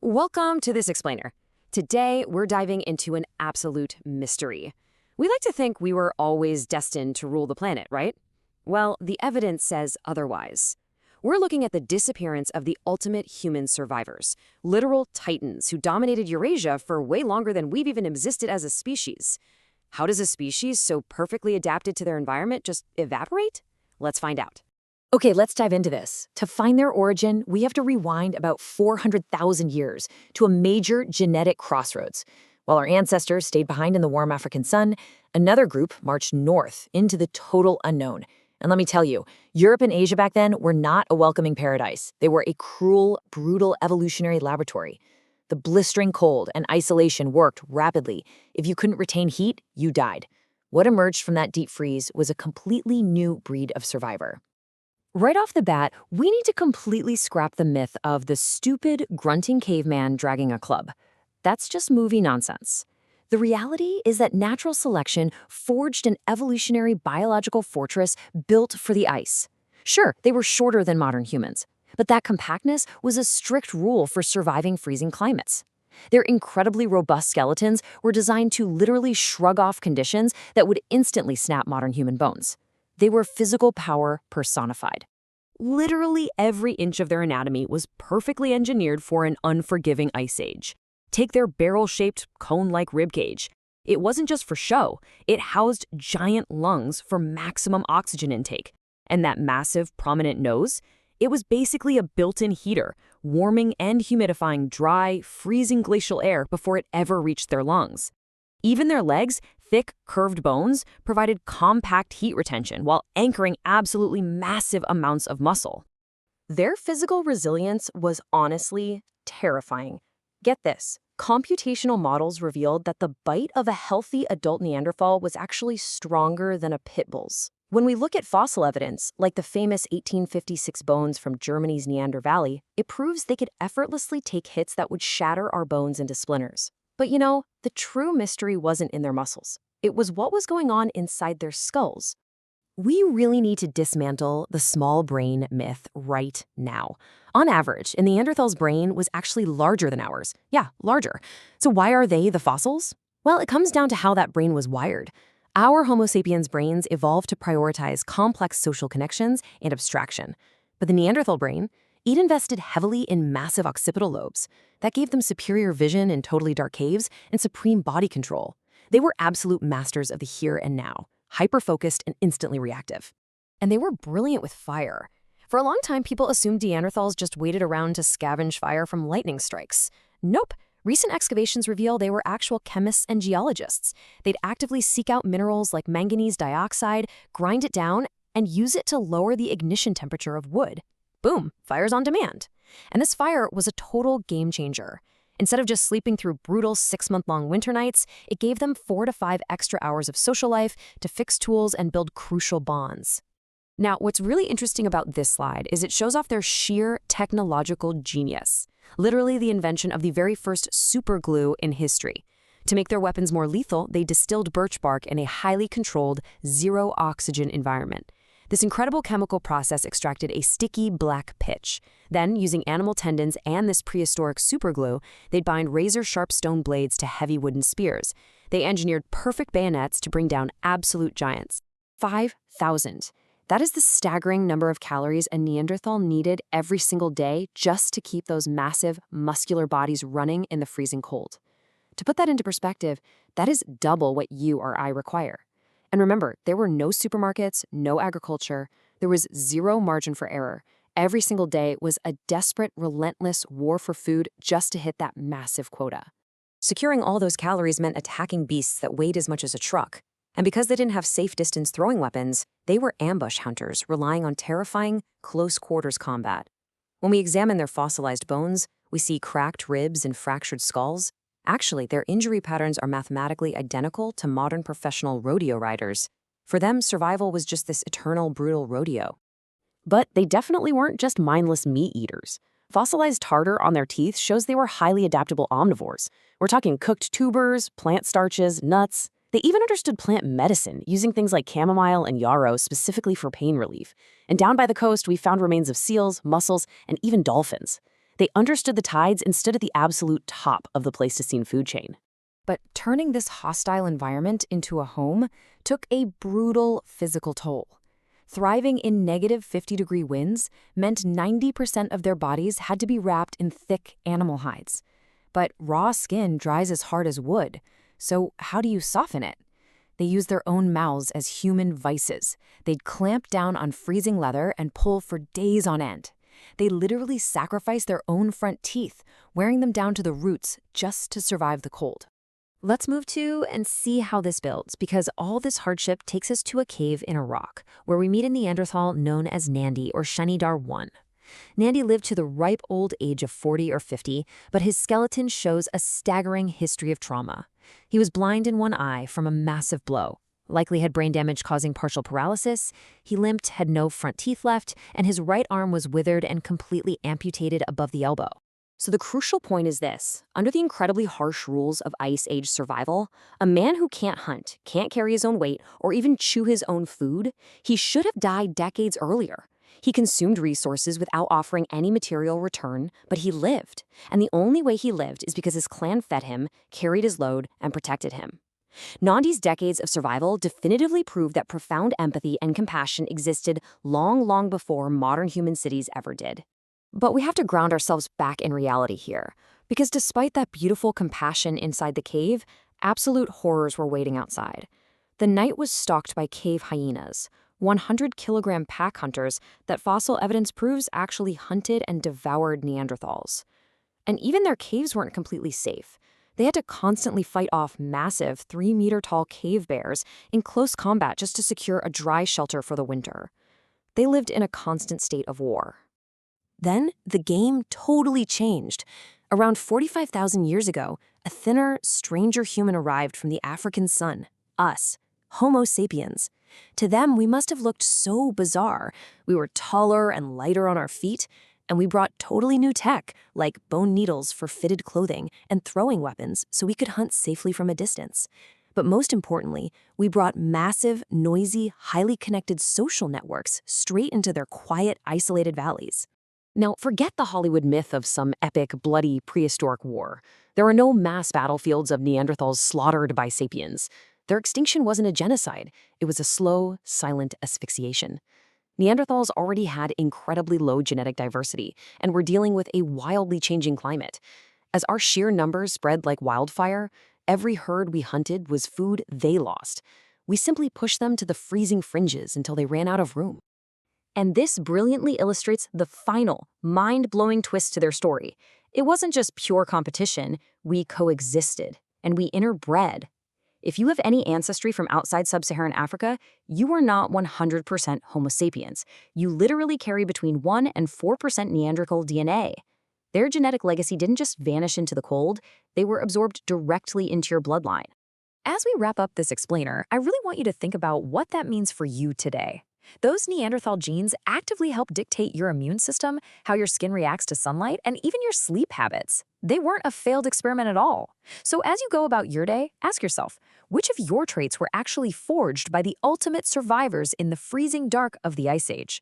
Welcome to This Explainer. Today, we're diving into an absolute mystery. We like to think we were always destined to rule the planet, right? Well, the evidence says otherwise. We're looking at the disappearance of the ultimate human survivors, literal titans who dominated Eurasia for way longer than we've even existed as a species. How does a species so perfectly adapted to their environment just evaporate? Let's find out. Okay, let's dive into this. To find their origin, we have to rewind about 400,000 years to a major genetic crossroads. While our ancestors stayed behind in the warm African sun, another group marched north into the total unknown. And let me tell you, Europe and Asia back then were not a welcoming paradise. They were a cruel, brutal evolutionary laboratory. The blistering cold and isolation worked rapidly. If you couldn't retain heat, you died. What emerged from that deep freeze was a completely new breed of survivor. Right off the bat, we need to completely scrap the myth of the stupid, grunting caveman dragging a club. That's just movie nonsense. The reality is that natural selection forged an evolutionary biological fortress built for the ice. Sure, they were shorter than modern humans, but that compactness was a strict rule for surviving freezing climates. Their incredibly robust skeletons were designed to literally shrug off conditions that would instantly snap modern human bones. They were physical power personified. Literally every inch of their anatomy was perfectly engineered for an unforgiving ice age. Take their barrel-shaped, cone-like ribcage. It wasn't just for show. It housed giant lungs for maximum oxygen intake. And that massive, prominent nose? It was basically a built-in heater, warming and humidifying dry, freezing glacial air before it ever reached their lungs. Even their legs, thick, curved bones, provided compact heat retention while anchoring absolutely massive amounts of muscle. Their physical resilience was honestly terrifying. Get this, computational models revealed that the bite of a healthy adult Neanderthal was actually stronger than a pit bull's. When we look at fossil evidence, like the famous 1856 bones from Germany's Neander Valley, it proves they could effortlessly take hits that would shatter our bones into splinters. But you know, the true mystery wasn't in their muscles. It was what was going on inside their skulls. We really need to dismantle the small brain myth right now. On average, a Neanderthal's brain was actually larger than ours. Yeah, larger. So why are they the fossils? Well, it comes down to how that brain was wired. Our Homo sapiens brains evolved to prioritize complex social connections and abstraction. But the Neanderthal brain, it invested heavily in massive occipital lobes. That gave them superior vision in totally dark caves and supreme body control. They were absolute masters of the here and now, hyper-focused and instantly reactive. And they were brilliant with fire. For a long time, people assumed Neanderthals just waited around to scavenge fire from lightning strikes. Nope. Recent excavations reveal they were actual chemists and geologists. They'd actively seek out minerals like manganese dioxide, grind it down, and use it to lower the ignition temperature of wood. Boom, fire's on demand. And this fire was a total game changer. Instead of just sleeping through brutal 6-month-long winter nights, it gave them 4 to 5 extra hours of social life to fix tools and build crucial bonds. Now, what's really interesting about this slide is it shows off their sheer technological genius. Literally the invention of the very first superglue in history. To make their weapons more lethal, they distilled birch bark in a highly controlled, zero-oxygen environment. This incredible chemical process extracted a sticky black pitch. Then, using animal tendons and this prehistoric superglue, they'd bind razor-sharp stone blades to heavy wooden spears. They engineered perfect bayonets to bring down absolute giants. 5,000. That is the staggering number of calories a Neanderthal needed every single day just to keep those massive, muscular bodies running in the freezing cold. To put that into perspective, that is double what you or I require. And remember, there were no supermarkets, no agriculture. There was zero margin for error. Every single day was a desperate, relentless war for food just to hit that massive quota. Securing all those calories meant attacking beasts that weighed as much as a truck. And because they didn't have safe distance throwing weapons, they were ambush hunters relying on terrifying, close-quarters combat. When we examine their fossilized bones, we see cracked ribs and fractured skulls. Actually, their injury patterns are mathematically identical to modern professional rodeo riders. For them, survival was just this eternal, brutal rodeo. But they definitely weren't just mindless meat eaters. Fossilized tartar on their teeth shows they were highly adaptable omnivores. We're talking cooked tubers, plant starches, nuts. They even understood plant medicine, using things like chamomile and yarrow specifically for pain relief. And down by the coast, we found remains of seals, mussels, and even dolphins. They understood the tides and stood at the absolute top of the Pleistocene food chain. But turning this hostile environment into a home took a brutal physical toll. Thriving in negative 50-degree winds meant 90% of their bodies had to be wrapped in thick animal hides. But raw skin dries as hard as wood, so how do you soften it? They used their own mouths as human vices. They'd clamp down on freezing leather and pull for days on end. They literally sacrificed their own front teeth, wearing them down to the roots just to survive the cold. Let's move to and see how this builds, because all this hardship takes us to a cave in Iraq, where we meet a Neanderthal known as Nandi or Shanidar 1. Nandi lived to the ripe old age of 40 or 50, but his skeleton shows a staggering history of trauma. He was blind in one eye from a massive blow, likely had brain damage causing partial paralysis. He limped, had no front teeth left, and his right arm was withered and completely amputated above the elbow. So the crucial point is this: under the incredibly harsh rules of Ice Age survival, a man who can't hunt, can't carry his own weight, or even chew his own food, he should have died decades earlier. He consumed resources without offering any material return, but he lived. And the only way he lived is because his clan fed him, carried his load, and protected him. Nandi's decades of survival definitively prove that profound empathy and compassion existed long, long before modern human cities ever did. But we have to ground ourselves back in reality here, because despite that beautiful compassion inside the cave, absolute horrors were waiting outside. The night was stalked by cave hyenas, 100-kilogram pack hunters that fossil evidence proves actually hunted and devoured Neanderthals. And even their caves weren't completely safe. They had to constantly fight off massive 3-meter-tall cave bears in close combat just to secure a dry shelter for the winter. They lived in a constant state of war. Then, the game totally changed. Around 45,000 years ago, a thinner, stranger human arrived from the African sun, us, Homo sapiens. To them, we must have looked so bizarre. We were taller and lighter on our feet, and we brought totally new tech, like bone needles for fitted clothing and throwing weapons so we could hunt safely from a distance. But most importantly, we brought massive, noisy, highly connected social networks straight into their quiet, isolated valleys. Now, forget the Hollywood myth of some epic, bloody, prehistoric war. There are no mass battlefields of Neanderthals slaughtered by sapiens. Their extinction wasn't a genocide. It was a slow, silent asphyxiation. Neanderthals already had incredibly low genetic diversity and were dealing with a wildly changing climate. As our sheer numbers spread like wildfire, every herd we hunted was food they lost. We simply pushed them to the freezing fringes until they ran out of room. And this brilliantly illustrates the final, mind-blowing twist to their story. It wasn't just pure competition, we coexisted, and we interbred. If you have any ancestry from outside sub-Saharan Africa, you are not 100% Homo sapiens. You literally carry between 1 and 4% Neanderthal DNA. Their genetic legacy didn't just vanish into the cold, they were absorbed directly into your bloodline. As we wrap up this explainer, I really want you to think about what that means for you today. Those Neanderthal genes actively help dictate your immune system, how your skin reacts to sunlight, and even your sleep habits. They weren't a failed experiment at all. So as you go about your day, ask yourself, which of your traits were actually forged by the ultimate survivors in the freezing dark of the Ice Age?